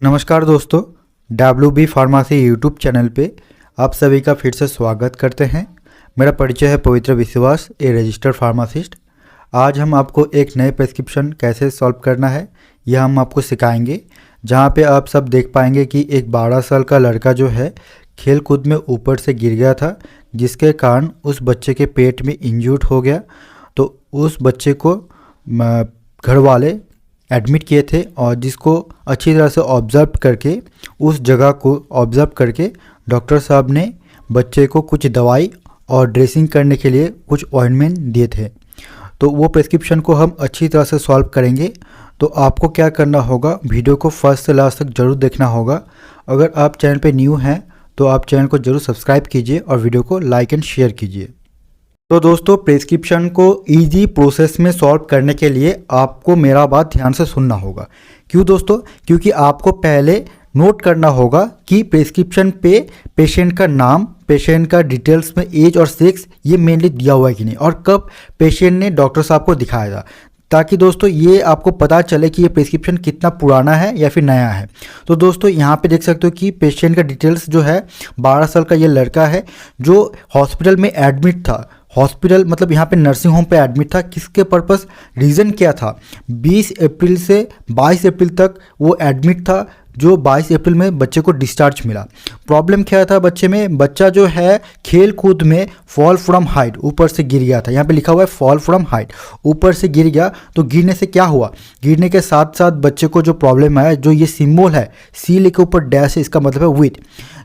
नमस्कार दोस्तों, WB pharmacy YouTube channel पे आप सभी का फिर से स्वागत करते हैं। मेरा परिचय है पवित्र विश्वास, ए रजिस्टर्ड फार्मासिस्ट। आज हम आपको एक नए प्रेस्क्रिप्शन कैसे सॉल्व करना है यह हम आपको सिखाएंगे, जहां पे आप सब देख पाएंगे कि एक 12 साल का लड़का जो है खेल कूद में ऊपर से गिर गया था, जिसके कारण उस बच्चे के पेट में इंजर्ड हो गया। तो उस बच्चे को घर वाले एडमिट किए थे और जिसको अच्छी तरह से ऑब्ज़र्व करके, उस जगह को ऑब्ज़र्व करके डॉक्टर साहब ने बच्चे को कुछ दवाई और ड्रेसिंग करने के लिए कुछ ऑइंटमेंट दिए थे। तो वो प्रेस्क्रिप्शन को हम अच्छी तरह से सॉल्व करेंगे। तो आपको क्या करना होगा, वीडियो को फर्स्ट से लास्ट तक ज़रूर देखना होगा। अगर आप चैनल पे न्यू हैं तो आप चैनल को ज़रूर सब्सक्राइब कीजिए और वीडियो को लाइक एंड शेयर कीजिए। तो दोस्तों, प्रेस्क्रिप्शन को इजी प्रोसेस में सॉल्व करने के लिए आपको मेरा बात ध्यान से सुनना होगा। क्यों दोस्तों? क्योंकि आपको पहले नोट करना होगा कि प्रेस्क्रिप्शन पे पेशेंट का नाम, पेशेंट का डिटेल्स में एज और सेक्स ये मेनली दिया हुआ है कि नहीं, और कब पेशेंट ने डॉक्टर साहब को दिखाया था, ताकि दोस्तों ये आपको पता चले कि ये प्रेस्क्रिप्शन कितना पुराना है या फिर नया है। तो दोस्तों यहाँ पे देख सकते हो कि पेशेंट का डिटेल्स जो है 12 साल का ये लड़का है जो हॉस्पिटल में एडमिट था। हॉस्पिटल मतलब यहाँ पे नर्सिंग होम पे एडमिट था। किसके पर्पस, रीज़न क्या था? 20 अप्रैल से 22 अप्रैल तक वो एडमिट था, जो 22 अप्रैल में बच्चे को डिस्चार्ज मिला। प्रॉब्लम क्या था बच्चे में? बच्चा जो है खेल कूद में फॉल फ्रॉम हाइट, ऊपर से गिर गया था। यहाँ पे लिखा हुआ है फॉल फ्रॉम हाइट, ऊपर से गिर गया। तो गिरने से क्या हुआ? गिरने के साथ साथ बच्चे को जो प्रॉब्लम आया, जो ये सिंबल है सी के ऊपर डैश है, इसका मतलब है विथ।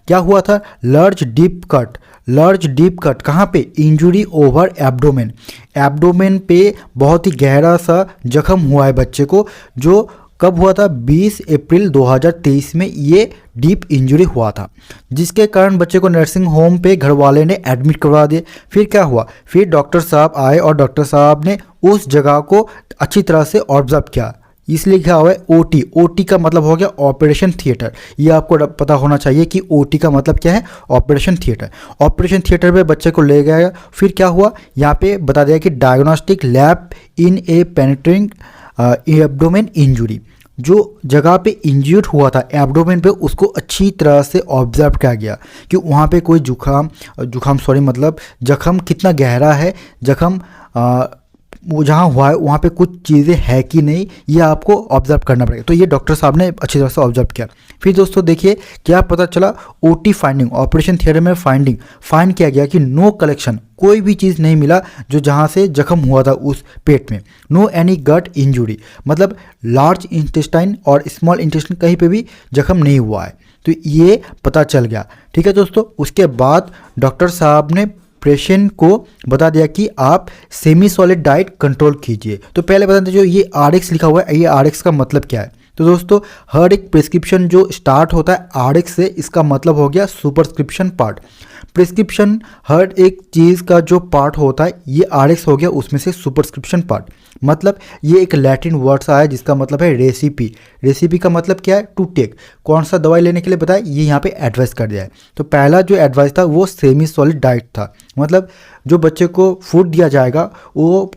क्या हुआ था? Large deep cut. Large deep cut कहाँ पे? Injury over abdomen. एब्डोमेन पे बहुत ही गहरा सा जख्म हुआ है बच्चे को। जो कब हुआ था? 20 अप्रैल 2023 में ये डीप इंजरी हुआ था, जिसके कारण बच्चे को नर्सिंग होम पे घर वाले ने एडमिट करवा दिए। फिर क्या हुआ? फिर डॉक्टर साहब आए और डॉक्टर साहब ने उस जगह को अच्छी तरह से ऑब्जर्व किया। इसलिए क्या हुआ है? ओटी। ओटी का मतलब हो गया ऑपरेशन थिएटर। ये आपको पता होना चाहिए कि ओटी का मतलब क्या है? Operation theatre. ऑपरेशन थिएटर पे बच्चे को ले गया। फिर क्या हुआ? यहाँ पे बता दिया कि diagnostic lab in A penetrating abdomen injury. जो जगह पे इंजर्ड हुआ था एब्डोमेन पे, उसको अच्छी तरह से ऑब्जर्व किया गया कि वहाँ पे कोई जख्म कितना गहरा है, जख्म वो जहाँ हुआ है वहाँ पे कुछ चीज़ें है कि नहीं, ये आपको ऑब्जर्व करना पड़ेगा। तो ये डॉक्टर साहब ने अच्छी तरह से ऑब्जर्व किया। फिर दोस्तों देखिए क्या पता चला, ओटी फाइंडिंग, ऑपरेशन थिएटर में फाइंड किया गया कि नो कलेक्शन, कोई भी चीज़ नहीं मिला जो जहाँ से जख्म हुआ था उस पेट में। नो एनी गट इंजुरी, मतलब लार्ज इंटेस्टाइन और स्मॉल इंटेस्टाइन कहीं पे भी जख्म नहीं हुआ है। तो ये पता चल गया। ठीक है दोस्तों, उसके बाद डॉक्टर साहब ने पेशेंट को बता दिया कि आप सेमी सॉलिड डाइट कंट्रोल कीजिए। तो पहले बता दीजिए ये RX लिखा हुआ है, ये RX का मतलब क्या है? तो दोस्तों हर एक प्रिस्क्रिप्शन जो स्टार्ट होता है RX से, इसका मतलब हो गया सुपरस्क्रिप्शन पार्ट। प्रिस्क्रिप्शन हर एक चीज़ का जो पार्ट होता है ये RX हो गया, उसमें से सुपरस्क्रिप्शन पार्ट। मतलब ये एक लैटिन वर्ड्स आया जिसका मतलब है रेसिपी। रेसिपी का मतलब क्या है? To take. कौन सा दवाई लेने के लिए बताया, ये यहाँ पे एडवाइस कर दिया है। तो पहला जो एडवाइस था वो सेमी सॉलिड डाइट था। मतलब जो बच्चे को फूड दिया जाएगा वो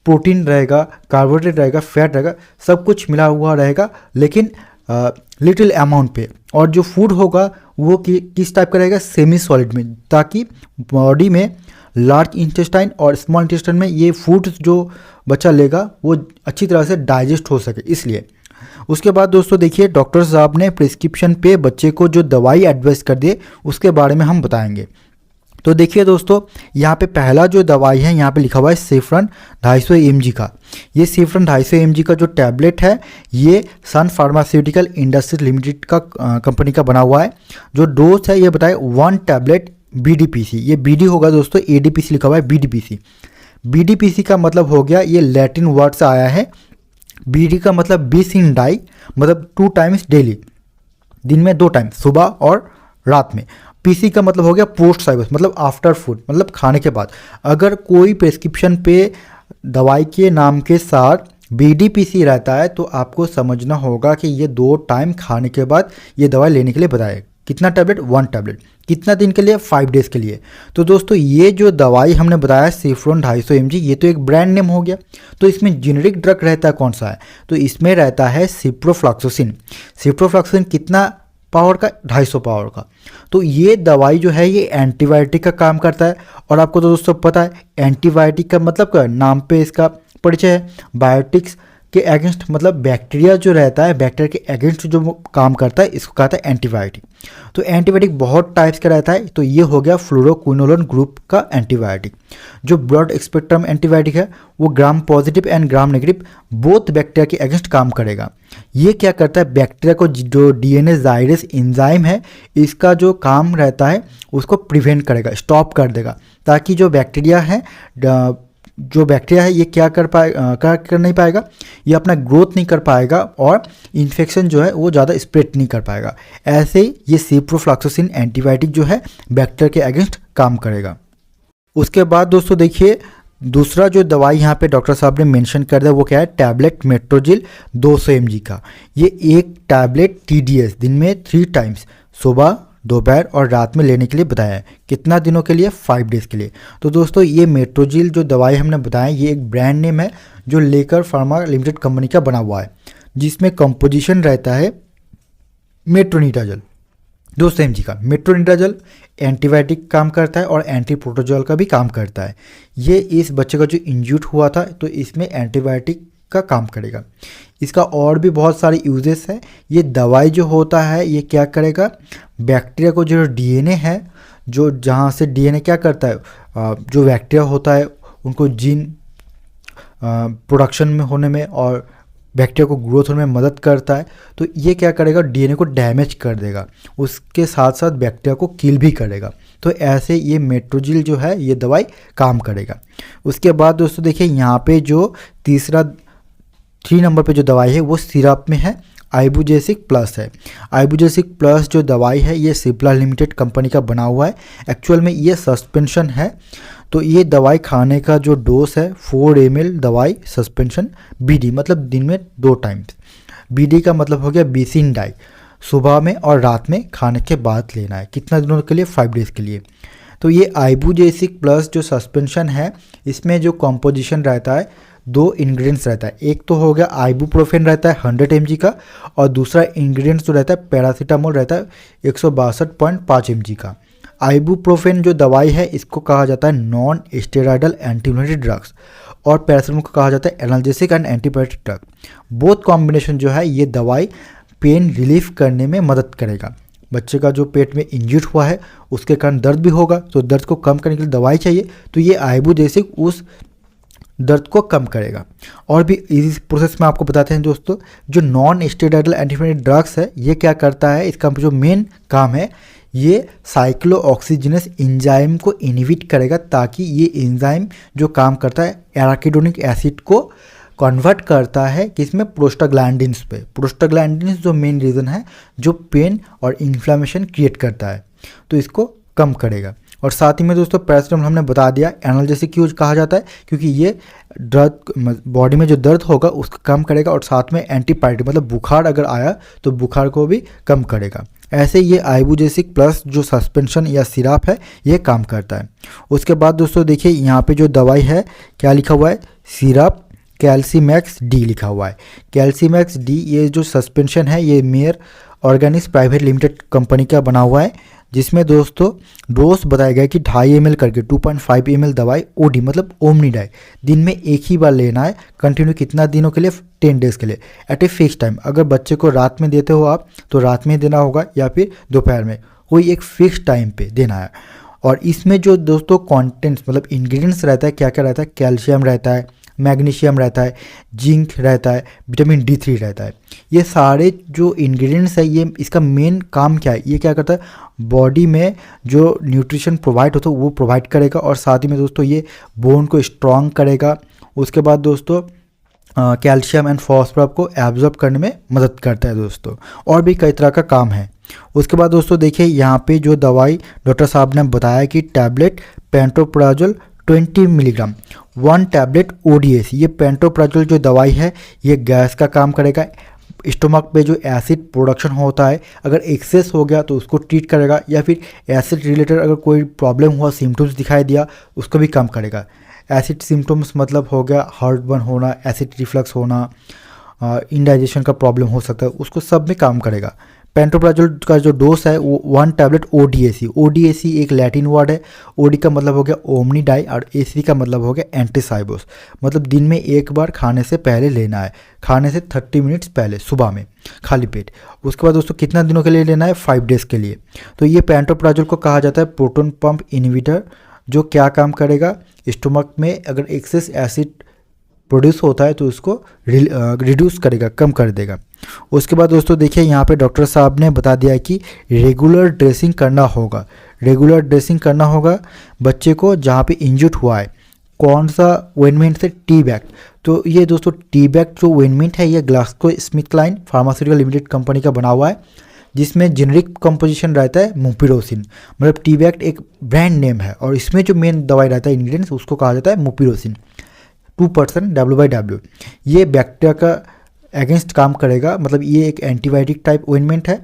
प्रोटीन रहेगा, कार्बोहाइड्रेट रहेगा, फैट रहेगा, सब कुछ मिला हुआ रहेगा, लेकिन लिटिल अमाउंट पे। और जो फूड होगा वो किस टाइप का रहेगा? सेमी सॉलिड में, ताकि बॉडी में लार्ज इंटेस्टाइन और स्मॉल इंटेस्टाइन में ये फूड जो बच्चा लेगा वो अच्छी तरह से डाइजेस्ट हो सके, इसलिए। उसके बाद दोस्तों देखिए डॉक्टर साहब ने प्रिस्क्रिप्शन पे बच्चे को जो दवाई एडवाइस कर दिए उसके बारे में हम बताएंगे। तो देखिए दोस्तों, यहाँ पे पहला जो दवाई है यहाँ पे लिखा हुआ है सेफ्रन 250 mg का। ये सेफ्रन 250 mg का जो टैबलेट है ये सन फार्मास्यूटिकल इंडस्ट्री लिमिटेड का कंपनी का बना हुआ है। जो डोज है ये बताए 1 टैबलेट BDPC। ये BD होगा दोस्तों, ADPC लिखा हुआ है BDPC। BDPC का मतलब हो गया, ये लैटिन वर्ड से आया है। BD का मतलब बीस इन डाई, मतलब 2 टाइम्स डेली, दिन में 2 टाइम, सुबह और रात में। PC का मतलब हो गया पोस्ट सर्विस, मतलब आफ्टर फूड, मतलब खाने के बाद। अगर कोई प्रेस्क्रिप्शन पे दवाई के नाम के साथ BDPC रहता है तो आपको समझना होगा कि ये 2 टाइम खाने के बाद ये दवाई लेने के लिए बताया कितना टैबलेट? 1 टैबलेट। कितना दिन के लिए? 5 डेज़ के लिए। तो दोस्तों ये जो दवाई हमने बताया सिफ्रोन 250 mg, ये तो एक ब्रांड नेम हो गया। तो इसमें जेनेरिक ड्रग रहता है कौन सा है? तो इसमें रहता है सिप्रोफ्लॉक्सासिन। सिप्रोफ्लॉक्सासिन कितना पावर का? 250 पावर का। तो ये दवाई जो है ये एंटीबायोटिक का काम करता है। और आपको तो दोस्तों पता है एंटीबायोटिक का मतलब क्या, नाम पे इसका परिचय है। बायोटिक्स के अगेंस्ट मतलब बैक्टीरिया जो रहता है, बैक्टीरिया के अगेंस्ट जो काम करता है, इसको कहता है एंटीबायोटिक। तो एंटीबायोटिक बहुत टाइप्स का रहता है। तो ये हो गया फ्लोरोक्विनोलोन ग्रुप का एंटीबायोटिक। जो ब्रॉड स्पेक्ट्रम एंटीबायोटिक है वो gram positive and gram negative both bacteria के अगेंस्ट काम करेगा। ये क्या करता है, बैक्टीरिया को जो डीएनए जाइरेस एंजाइम है इसका जो काम रहता है उसको प्रिवेंट करेगा, स्टॉप कर देगा, ताकि जो बैक्टीरिया है ये क्या कर नहीं पाएगा, ये अपना ग्रोथ नहीं कर पाएगा और इन्फेक्शन जो है वो ज़्यादा स्प्रेड नहीं कर पाएगा। ऐसे ये सिप्रोफ्लॉक्सासिन एंटीबायोटिक जो है बैक्टीरिया के अगेंस्ट काम करेगा। उसके बाद दोस्तों देखिए दूसरा जो दवाई यहाँ पे डॉक्टर साहब ने मेंशन कर दिया वो क्या है, टैबलेट मेट्रोजिल 200 mg का। ये एक टैबलेट TDS दिन में 3 टाइम्स सुबह, दोपहर और रात में लेने के लिए बताया है। कितना दिनों के लिए? 5 डेज़ के लिए। तो दोस्तों ये मेट्रोजिल जो दवाई हमने बताया ये एक ब्रांड नेम है जो लेकर फार्मा लिमिटेड कंपनी का बना हुआ है, जिसमें कंपोजिशन रहता है मेट्रोनिडाजल 200 mg का। मेट्रोनिडाजल एंटीबायोटिक काम करता है और एंटी प्रोटोजोल का भी काम करता है। ये इस बच्चे का जो इंज्यूर्ड हुआ था तो इसमें एंटीबायोटिक का काम करेगा। इसका और भी बहुत सारे यूजेस है। ये दवाई जो होता है ये क्या करेगा, बैक्टीरिया को जो डीएनए है, जो जहाँ से डीएनए क्या करता है, जो बैक्टीरिया होता है उनको जीन प्रोडक्शन में होने में और बैक्टीरिया को ग्रोथ होने में मदद करता है। तो ये क्या करेगा, डीएनए को डैमेज कर देगा, उसके साथ साथ बैक्टीरिया को किल भी करेगा। तो ऐसे ये मेट्रोजिल जो है ये दवाई काम करेगा। उसके बाद दोस्तों देखिए यहाँ पे जो 3 नंबर पे जो दवाई है वो सिरप में है, आइबुजेसिक प्लस है। आइबुजेसिक प्लस जो दवाई है ये सिप्ला लिमिटेड कंपनी का बना हुआ है। एक्चुअल में ये सस्पेंशन है। तो ये दवाई खाने का जो डोज है 4 ml दवाई सस्पेंशन BD, मतलब दिन में 2 टाइम्स। BD का मतलब हो गया बीसिन डाई, सुबह में और रात में खाने के बाद लेना है। कितना दिनों के लिए? 5 डेज़ के लिए। तो ये आइबुजेसिक प्लस जो सस्पेंशन है इसमें जो कॉम्पोजिशन रहता है 2 इंग्रेडिएंट्स रहता है। एक तो हो गया आइबुप्रोफेन रहता है 100 mg का, और दूसरा इंग्रेडिएंट्स जो रहता है पैरासीटामोल रहता है 162.5 mg का। आइबुप्रोफेन जो दवाई है इसको कहा जाता है non steroidal anti inflammatory drugs, और पैरासीटामोल को कहा जाता है analgesic and antibiotic drug. Both combination जो है ये दवाई पेन रिलीफ करने में मदद करेगा। बच्चे का जो पेट में इंजर्ड हुआ है उसके कारण दर्द भी होगा, तो दर्द को कम करने के लिए दवाई चाहिए, तो ये आइबुजेसिक उस दर्द को कम करेगा। और भी इस प्रोसेस में आपको बताते हैं दोस्तों, जो non steroidal anti inflammatory drugs है ये क्या करता है, इसका जो मेन काम है ये साइक्लोऑक्सीजिनेस एंजाइम को इनहिबिट करेगा, ताकि ये एंजाइम जो काम करता है एराकिडोनिक एसिड को कन्वर्ट करता है किसमें, प्रोस्टाग्लैंडिन्स पे। प्रोस्टाग्लैंडिन्स जो मेन रीज़न है जो पेन और इन्फ्लेमेशन क्रिएट करता है, तो इसको कम करेगा। और साथ ही में दोस्तों पैरासीटामोल हमने बता दिया एनाल्जेसिक यूज कहा जाता है, क्योंकि ये दर्द बॉडी में जो दर्द होगा उसको कम करेगा, और साथ में एंटीपायरेटिक मतलब बुखार अगर आया तो बुखार को भी कम करेगा। ऐसे ये आइबुजेसिक प्लस जो सस्पेंशन या सिरप है ये काम करता है। उसके बाद दोस्तों देखिए यहाँ पे जो दवाई है क्या लिखा हुआ है, सिरप कैल्सीमैक्स डी लिखा हुआ है। कैल्सीमैक्स डी ये जो सस्पेंशन है ये mayor Organics private limited company का बना हुआ है, जिसमें दोस्तों डोज बताया गया कि 2.5 ml करके 2.5 ml दवाई ओडी मतलब ओमनीडाई दिन में एक ही बार लेना है। कंटिन्यू कितना दिनों के लिए, 10 डेज़ के लिए एट ए फिक्स टाइम। अगर बच्चे को रात में देते हो आप तो रात में देना होगा या फिर दोपहर में, कोई एक फिक्स टाइम पे देना है। और इसमें जो दोस्तों कॉन्टेंट्स मतलब इंग्रेडिएंट्स रहता है क्या क्या रहता है, कैल्शियम रहता है, मैग्नीशियम रहता है, जिंक रहता है, विटामिन D3 रहता है। ये सारे जो इंग्रेडिएंट्स है ये इसका मेन काम क्या है, ये क्या करता है बॉडी में जो न्यूट्रिशन प्रोवाइड होता है वो प्रोवाइड करेगा, और साथ ही में दोस्तों ये बोन को स्ट्रॉन्ग करेगा। उसके बाद दोस्तों कैल्शियम एंड फॉस्फोरस को एब्जॉर्ब करने में मदद करता है दोस्तों, और भी कई तरह का काम है। उसके बाद दोस्तों देखिए यहाँ पे जो दवाई डॉक्टर साहब ने बताया कि tablet pantoprazole 20 milligram 1 tablet ODS। ये पेंटोप्राजोल जो दवाई है ये गैस का काम करेगा, स्टोमक पे जो एसिड प्रोडक्शन होता है अगर एक्सेस हो गया तो उसको ट्रीट करेगा, या फिर एसिड रिलेटेड अगर कोई प्रॉब्लम हुआ, सिम्टम्स दिखाई दिया, उसको भी कम करेगा। एसिड सिम्टम्स मतलब हो गया हार्ट बर्न होना, एसिड रिफ्लक्स होना, इंडाइजेशन का प्रॉब्लम हो सकता है, उसको सब में काम करेगा। पेंटोप्राजोल का जो डोज है वो 1 टैबलेट ओडीएसी, ओडीएसी एक लैटिन वर्ड है। ओडी का मतलब हो गया ओमनी डाई और एसी का मतलब हो गया एंटीसाइबोस, मतलब दिन में एक बार खाने से पहले लेना है, खाने से 30 मिनट्स पहले सुबह में खाली पेट। उसके बाद दोस्तों कितना दिनों के लिए लेना है? 5 डेज़ के लिए। तो ये पेंटोप्राजोल को कहा जाता है प्रोटोन पंप इनहिबिटर, जो क्या काम करेगा, स्टोमक में अगर एक्सेस एसिड प्रोड्यूस होता है तो उसको रिड्यूस करेगा, कम कर देगा। उसके बाद दोस्तों देखिए यहाँ पे डॉक्टर साहब ने बता दिया है कि रेगुलर ड्रेसिंग करना होगा। रेगुलर ड्रेसिंग करना होगा बच्चे को जहाँ पे इंजर्ड हुआ है। कौन सा ऑइंटमेंट से? Tea bag. तो ये दोस्तों टी बैग जो ऑइंटमेंट है ये ग्लाक्सोस्मिथक्लाइन फार्मास्यूटिकल लिमिटेड कंपनी का बना हुआ है, जिसमें जेनरिक कंपोजिशन रहता है मुपिरोसिन, मतलब टी बैग एक ब्रांड नेम है और इसमें जो मेन दवाई रहता है इंग्रेडिएंट्स उसको कहा जाता है मुपिरोसिन 2% W/W। ये बैक्टीरिया का अगेंस्ट काम करेगा, मतलब ये एक एंटीबायोटिक टाइप ऑइंटमेंट है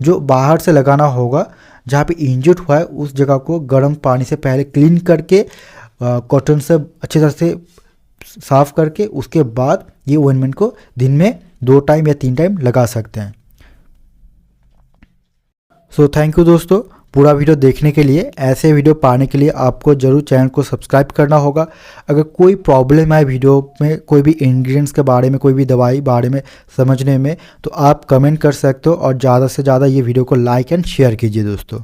जो बाहर से लगाना होगा। जहाँ पे इंजर्ड हुआ है उस जगह को गर्म पानी से पहले क्लीन करके कॉटन से अच्छी तरह से साफ करके उसके बाद ये ऑइंटमेंट को दिन में 2 टाइम या 3 टाइम लगा सकते हैं। सो थैंक यू दोस्तों पूरा वीडियो देखने के लिए। ऐसे वीडियो पाने के लिए आपको जरूर चैनल को सब्सक्राइब करना होगा। अगर कोई प्रॉब्लम है वीडियो में, कोई भी इंग्रेडिएंट्स के बारे में, कोई भी दवाई बारे में समझने में, तो आप कमेंट कर सकते हो और ज़्यादा से ज़्यादा ये वीडियो को लाइक एंड शेयर कीजिए दोस्तों।